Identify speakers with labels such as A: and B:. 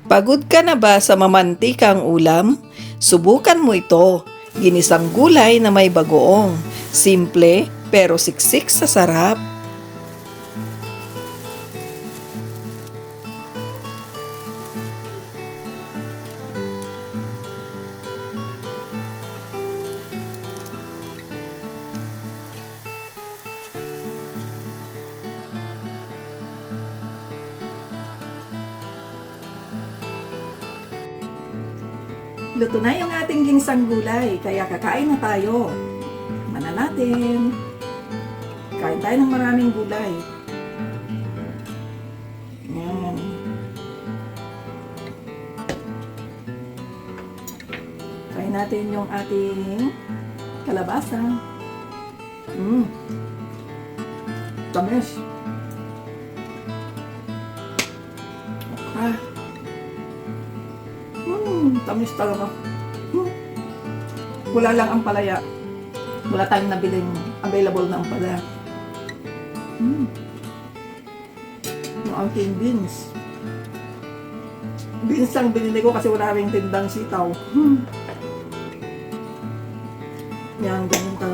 A: Pagod ka na ba sa mamantikang ulam? Subukan mo ito. Ginisang gulay na may bagoong. Simple pero siksik sa sarap. Luto na yung ating ginisang gulay, kaya kakain na tayo. Mana natin. Kain tayo ng maraming gulay. Yan. Kain natin yung ating kalabasa. Tamis. Tamis talaga. Wala lang ang palaya. Wala tayong nabiling available na ang palaya. Yung aking beans. Beans ang binili ko kasi wala ring tindang sitaw. Yan, ganyan talaga.